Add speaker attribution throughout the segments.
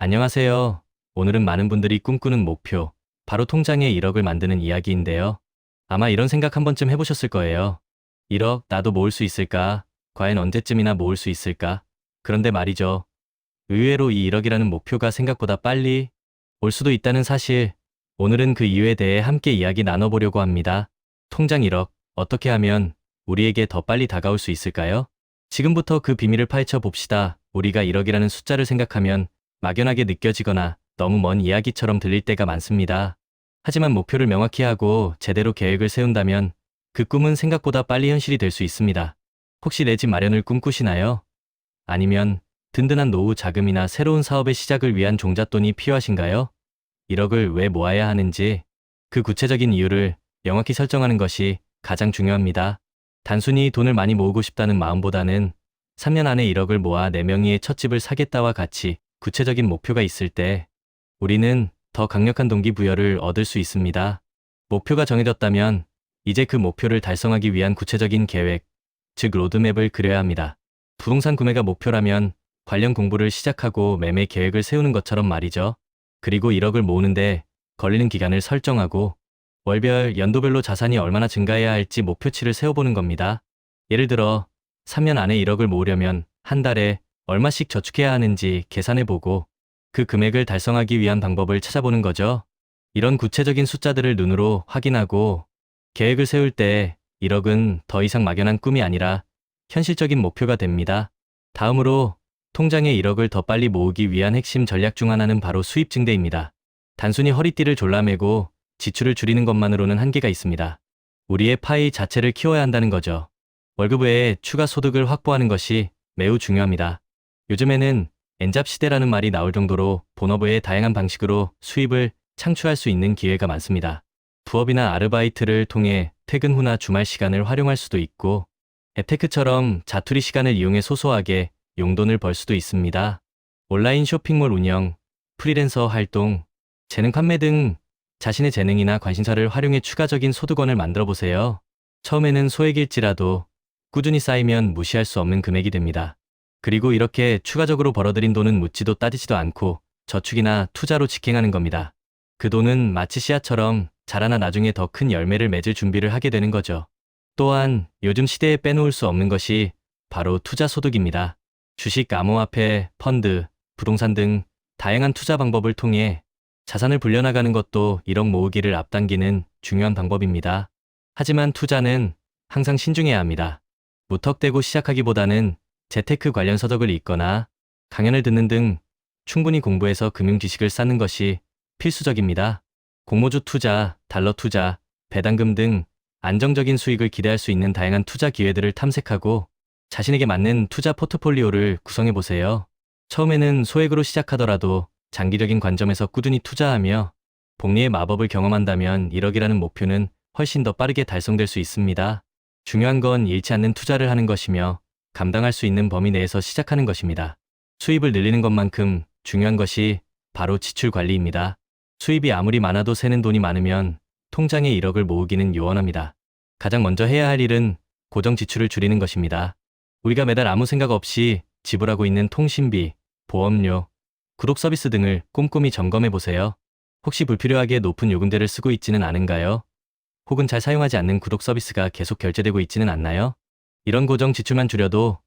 Speaker 1: 안녕하세요. 오늘은 많은 분들이 꿈꾸는 목표, 바로 통장에 1억을 만드는 이야기인데요. 아마 이런 생각 한 번쯤 해보셨을 거예요. 1억, 나도 모을 수 있을까? 과연 언제쯤이나 모을 수 있을까? 그런데 말이죠. 의외로 이 1억이라는 목표가 생각보다 빨리 올 수도 있다는 사실, 오늘은 그 이유에 대해 함께 이야기 나눠보려고 합니다. 통장 1억, 어떻게 하면 우리에게 더 빨리 다가올 수 있을까요? 지금부터 그 비밀을 파헤쳐 봅시다. 우리가 1억이라는 숫자를 생각하면 막연하게 느껴지거나 너무 먼 이야기처럼 들릴 때가 많습니다. 하지만 목표를 명확히 하고 제대로 계획을 세운다면 그 꿈은 생각보다 빨리 현실이 될 수 있습니다. 혹시 내 집 마련을 꿈꾸시나요? 아니면 든든한 노후 자금이나 새로운 사업의 시작을 위한 종잣돈이 필요하신가요? 1억을 왜 모아야 하는지 그 구체적인 이유를 명확히 설정하는 것이 가장 중요합니다. 단순히 돈을 많이 모으고 싶다는 마음보다는 3년 안에 1억을 모아 내 명의의 첫 집을 사겠다와 같이 구체적인 목표가 있을 때 우리는 더 강력한 동기부여를 얻을 수 있습니다. 목표가 정해졌다면 이제 그 목표를 달성하기 위한 구체적인 계획, 즉 로드맵을 그려야 합니다. 부동산 구매가 목표라면 관련 공부를 시작하고 매매 계획을 세우는 것처럼 말이죠. 그리고 1억을 모으는데 걸리는 기간을 설정하고 월별, 연도별로 자산이 얼마나 증가해야 할지 목표치를 세워보는 겁니다. 예를 들어 3년 안에 1억을 모으려면 한 달에 얼마씩 저축해야 하는지 계산해보고 그 금액을 달성하기 위한 방법을 찾아보는 거죠. 이런 구체적인 숫자들을 눈으로 확인하고 계획을 세울 때 1억은 더 이상 막연한 꿈이 아니라 현실적인 목표가 됩니다. 다음으로 통장에 1억을 더 빨리 모으기 위한 핵심 전략 중 하나는 바로 수입 증대입니다. 단순히 허리띠를 졸라매고 지출을 줄이는 것만으로는 한계가 있습니다. 우리의 파이 자체를 키워야 한다는 거죠. 월급 외에 추가 소득을 확보하는 것이 매우 중요합니다. 요즘에는 엔잡 시대라는 말이 나올 정도로 본업 외의 다양한 방식으로 수입을 창출할 수 있는 기회가 많습니다. 부업이나 아르바이트를 통해 퇴근 후나 주말 시간을 활용할 수도 있고 앱테크처럼 자투리 시간을 이용해 소소하게 용돈을 벌 수도 있습니다. 온라인 쇼핑몰 운영, 프리랜서 활동, 재능 판매 등 자신의 재능이나 관심사를 활용해 추가적인 소득원을 만들어 보세요. 처음에는 소액일지라도 꾸준히 쌓이면 무시할 수 없는 금액이 됩니다. 그리고 이렇게 추가적으로 벌어들인 돈은 묻지도 따지지도 않고 저축이나 투자로 직행하는 겁니다. 그 돈은 마치 씨앗처럼 자라나 나중에 더 큰 열매를 맺을 준비를 하게 되는 거죠. 또한 요즘 시대에 빼놓을 수 없는 것이 바로 투자 소득입니다. 주식, 암호화폐, 펀드, 부동산 등 다양한 투자 방법을 통해 자산을 불려나가는 것도 1억 모으기를 앞당기는 중요한 방법입니다. 하지만 투자는 항상 신중해야 합니다. 무턱대고 시작하기보다는 재테크 관련 서적을 읽거나 강연을 듣는 등 충분히 공부해서 금융 지식을 쌓는 것이 필수적입니다. 공모주 투자, 달러 투자, 배당금 등 안정적인 수익을 기대할 수 있는 다양한 투자 기회들을 탐색하고 자신에게 맞는 투자 포트폴리오를 구성해 보세요. 처음에는 소액으로 시작하더라도 장기적인 관점에서 꾸준히 투자하며 복리의 마법을 경험한다면 1억이라는 목표는 훨씬 더 빠르게 달성될 수 있습니다. 중요한 건 잃지 않는 투자를 하는 것이며 감당할 수 있는 범위 내에서 시작하는 것입니다. 수입을 늘리는 것만큼 중요한 것이 바로 지출 관리입니다. 수입이 아무리 많아도 새는 돈이 많으면 통장에 1억을 모으기는 요원합니다. 가장 먼저 해야 할 일은 고정 지출을 줄이는 것입니다. 우리가 매달 아무 생각 없이 지불하고 있는 통신비, 보험료, 구독 서비스 등을 꼼꼼히 점검해 보세요. 혹시 불필요하게 높은 요금제를 쓰고 있지는 않은가요? 혹은 잘 사용하지 않는 구독 서비스가 계속 결제되고 있지는 않나요? 이런 고정 지출만 줄여도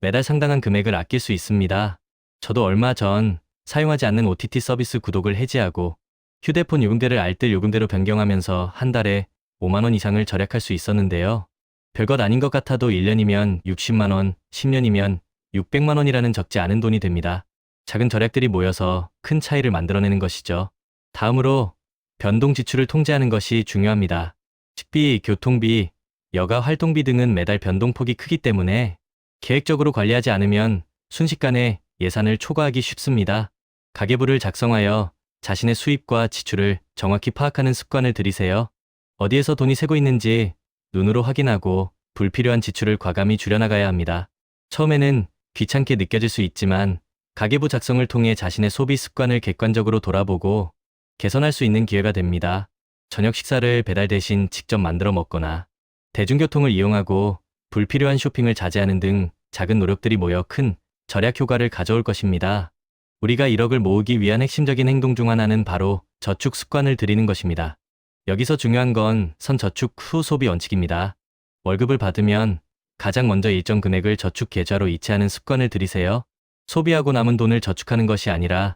Speaker 1: 매달 상당한 금액을 아낄 수 있습니다. 저도 얼마 전 사용하지 않는 OTT 서비스 구독을 해지하고 휴대폰 요금제를 알뜰 요금제로 변경하면서 한 달에 5만 원 이상을 절약할 수 있었는데요. 별것 아닌 것 같아도 1년이면 60만 원, 10년이면 600만 원이라는 적지 않은 돈이 됩니다. 작은 절약들이 모여서 큰 차이를 만들어내는 것이죠. 다음으로 변동 지출을 통제하는 것이 중요합니다. 식비, 교통비, 여가 활동비 등은 매달 변동폭이 크기 때문에 계획적으로 관리하지 않으면 순식간에 예산을 초과하기 쉽습니다. 가계부를 작성하여 자신의 수입과 지출을 정확히 파악하는 습관을 들이세요. 어디에서 돈이 새고 있는지 눈으로 확인하고 불필요한 지출을 과감히 줄여나가야 합니다. 처음에는 귀찮게 느껴질 수 있지만 가계부 작성을 통해 자신의 소비 습관을 객관적으로 돌아보고 개선할 수 있는 기회가 됩니다. 저녁 식사를 배달 대신 직접 만들어 먹거나 대중교통을 이용하고 불필요한 쇼핑을 자제하는 등 작은 노력들이 모여 큰 절약 효과를 가져올 것입니다. 우리가 1억을 모으기 위한 핵심적인 행동 중 하나는 바로 저축 습관을 들이는 것입니다. 여기서 중요한 건 선저축 후 소비 원칙입니다. 월급을 받으면 가장 먼저 일정 금액을 저축 계좌로 이체하는 습관을 들이세요. 소비하고 남은 돈을 저축하는 것이 아니라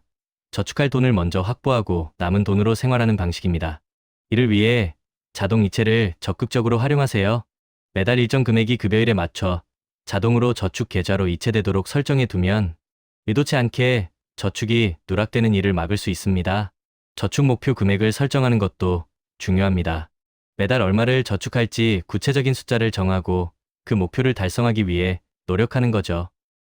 Speaker 1: 저축할 돈을 먼저 확보하고 남은 돈으로 생활하는 방식입니다. 이를 위해 자동 이체를 적극적으로 활용하세요. 매달 일정 금액이 급여일에 맞춰 자동으로 저축 계좌로 이체되도록 설정해 두면 의도치 않게 저축이 누락되는 일을 막을 수 있습니다. 저축 목표 금액을 설정하는 것도 중요합니다. 매달 얼마를 저축할지 구체적인 숫자를 정하고 그 목표를 달성하기 위해 노력하는 거죠.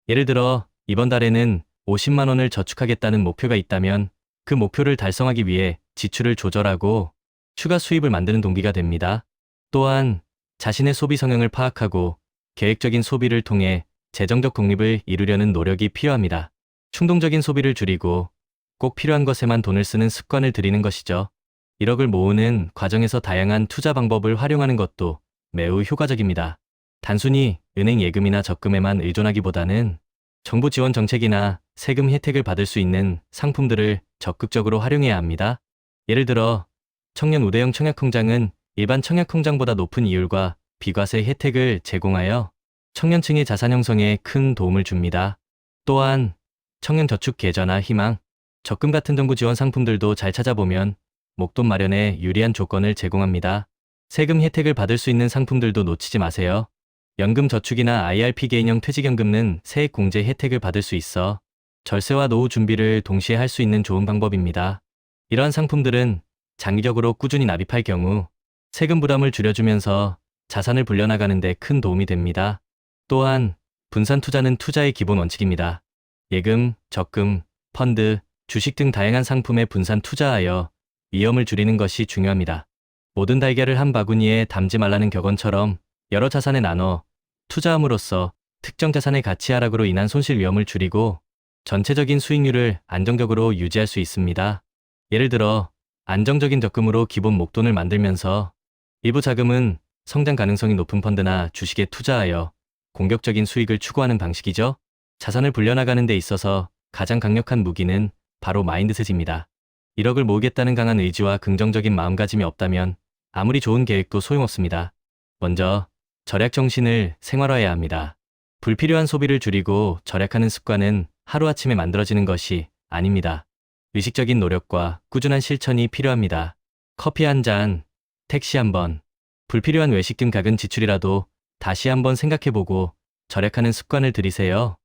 Speaker 1: 예를 들어 이번 달에는 50만 원을 저축하겠다는 목표가 있다면 그 목표를 달성하기 위해 지출을 조절하고 추가 수입을 만드는 동기가 됩니다. 또한 자신의 소비 성향을 파악하고 계획적인 소비를 통해 재정적 독립을 이루려는 노력이 필요합니다. 충동적인 소비를 줄이고 꼭 필요한 것에만 돈을 쓰는 습관을 들이는 것이죠. 1억을 모으는 과정에서 다양한 투자 방법을 활용하는 것도 매우 효과적입니다. 단순히 은행 예금이나 적금에만 의존하기보다는 정부 지원 정책이나 세금 혜택을 받을 수 있는 상품들을 적극적으로 활용해야 합니다. 예를 들어 청년 우대형 청약통장은 일반 청약통장보다 높은 이율과 비과세 혜택을 제공하여 청년층의 자산 형성에 큰 도움을 줍니다. 또한 청년 저축 계좌나 희망, 적금 같은 정부 지원 상품들도 잘 찾아보면 목돈 마련에 유리한 조건을 제공합니다. 세금 혜택을 받을 수 있는 상품들도 놓치지 마세요. 연금 저축이나 IRP 개인형 퇴직연금은 세액 공제 혜택을 받을 수 있어 절세와 노후 준비를 동시에 할 수 있는 좋은 방법입니다. 이러한 상품들은 장기적으로 꾸준히 납입할 경우 세금 부담을 줄여주면서 자산을 불려나가는 데 큰 도움이 됩니다. 또한 분산 투자는 투자의 기본 원칙입니다. 예금, 적금, 펀드, 주식 등 다양한 상품에 분산 투자하여 위험을 줄이는 것이 중요합니다. 모든 달걀을 한 바구니에 담지 말라는 격언처럼 여러 자산에 나눠 투자함으로써 특정 자산의 가치 하락으로 인한 손실 위험을 줄이고 전체적인 수익률을 안정적으로 유지할 수 있습니다. 예를 들어 안정적인 적금으로 기본 목돈을 만들면서 일부 자금은 성장 가능성이 높은 펀드나 주식에 투자하여 공격적인 수익을 추구하는 방식이죠. 자산을 불려나가는 데 있어서 가장 강력한 무기는 바로 마인드셋입니다. 1억을 모으겠다는 강한 의지와 긍정적인 마음가짐이 없다면 아무리 좋은 계획도 소용없습니다. 먼저 절약 정신을 생활화해야 합니다. 불필요한 소비를 줄이고 절약하는 습관은 하루아침에 만들어지는 것이 아닙니다. 의식적인 노력과 꾸준한 실천이 필요합니다. 커피 한 잔, 택시 한 번, 불필요한 외식 등 작은 지출이라도 다시 한번 생각해보고 절약하는 습관을 들이세요.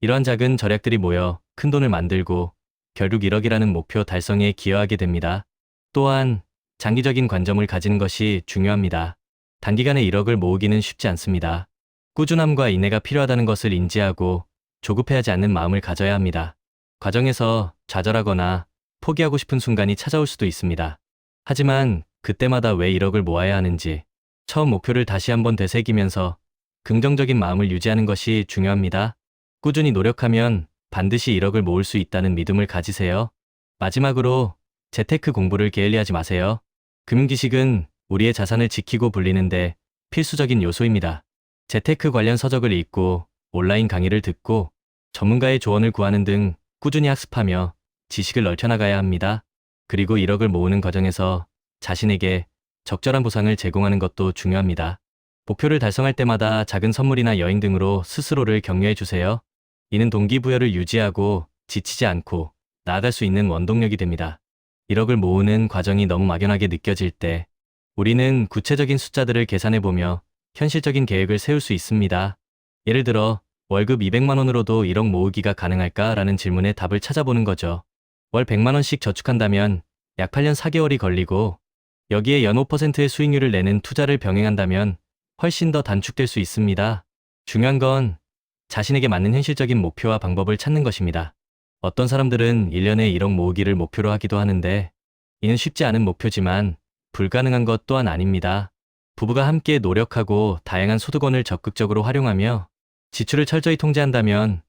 Speaker 1: 이러한 작은 절약들이 모여 큰 돈을 만들고 결국 1억이라는 목표 달성에 기여하게 됩니다. 또한 장기적인 관점을 가지는 것이 중요합니다. 단기간에 1억을 모으기는 쉽지 않습니다. 꾸준함과 인내가 필요하다는 것을 인지하고 조급해하지 않는 마음을 가져야 합니다. 과정에서 좌절하거나 포기하고 싶은 순간이 찾아올 수도 있습니다. 하지만 그때마다 왜 1억을 모아야 하는지 처음 목표를 다시 한번 되새기면서 긍정적인 마음을 유지하는 것이 중요합니다. 꾸준히 노력하면 반드시 1억을 모을 수 있다는 믿음을 가지세요. 마지막으로 재테크 공부를 게을리하지 마세요. 금융지식은 우리의 자산을 지키고 불리는데 필수적인 요소입니다. 재테크 관련 서적을 읽고 온라인 강의를 듣고 전문가의 조언을 구하는 등 꾸준히 학습하며 지식을 넓혀나가야 합니다. 그리고 1억을 모으는 과정에서 자신에게 적절한 보상을 제공하는 것도 중요합니다. 목표를 달성할 때마다 작은 선물이나 여행 등으로 스스로를 격려해 주세요. 이는 동기부여를 유지하고 지치지 않고 나아갈 수 있는 원동력이 됩니다. 1억을 모으는 과정이 너무 막연하게 느껴질 때 우리는 구체적인 숫자들을 계산해보며 현실적인 계획을 세울 수 있습니다. 예를 들어 월급 200만 원으로도 1억 모으기가 가능할까라는 질문에 답을 찾아보는 거죠. 월 100만 원씩 저축한다면 약 8년 4개월이 걸리고 여기에 연 5%의 수익률을 내는 투자를 병행한다면 훨씬 더 단축될 수 있습니다. 중요한 건 자신에게 맞는 현실적인 목표와 방법을 찾는 것입니다. 어떤 사람들은 1년에 1억 모으기를 목표로 하기도 하는데 이는 쉽지 않은 목표지만 불가능한 것 또한 아닙니다. 부부가 함께 노력하고 다양한 소득원을 적극적으로 활용하며 지출을 철저히 통제한다면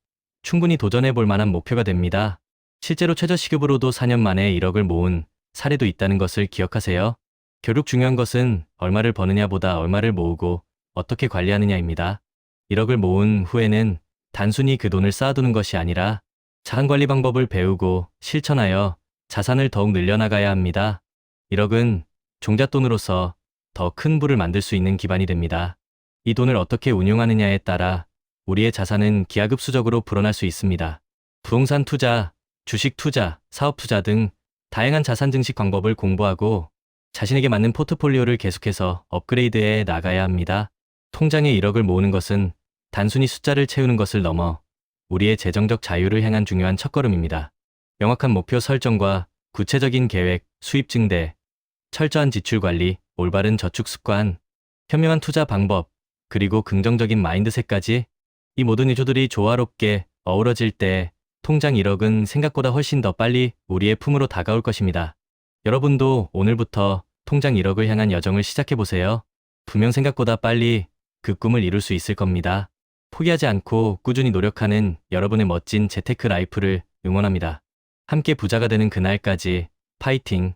Speaker 1: 충분히 도전해 볼 만한 목표가 됩니다. 실제로 최저시급으로도 4년 만에 1억을 모은 사례도 있다는 것을 기억하세요. 결국 중요한 것은 얼마를 버느냐보다 얼마를 모으고 어떻게 관리하느냐입니다. 1억을 모은 후에는 단순히 그 돈을 쌓아두는 것이 아니라 자산 관리 방법을 배우고 실천하여 자산을 더욱 늘려나가야 합니다. 1억은 종잣돈으로서 더 큰 부를 만들 수 있는 기반이 됩니다. 이 돈을 어떻게 운용하느냐에 따라 우리의 자산은 기하급수적으로 불어날 수 있습니다. 부동산 투자, 주식 투자, 사업 투자 등 다양한 자산 증식 방법을 공부하고 자신에게 맞는 포트폴리오를 계속해서 업그레이드해 나가야 합니다. 통장에 1억을 모으는 것은 단순히 숫자를 채우는 것을 넘어 우리의 재정적 자유를 향한 중요한 첫걸음입니다. 명확한 목표 설정과 구체적인 계획, 수입 증대, 철저한 지출 관리, 올바른 저축 습관, 현명한 투자 방법, 그리고 긍정적인 마인드셋까지 이 모든 요소들이 조화롭게 어우러질 때 통장 1억은 생각보다 훨씬 더 빨리 우리의 품으로 다가올 것입니다. 여러분도 오늘부터 통장 1억을 향한 여정을 시작해보세요. 분명 생각보다 빨리 그 꿈을 이룰 수 있을 겁니다. 포기하지 않고 꾸준히 노력하는 여러분의 멋진 재테크 라이프를 응원합니다. 함께 부자가 되는 그날까지 파이팅!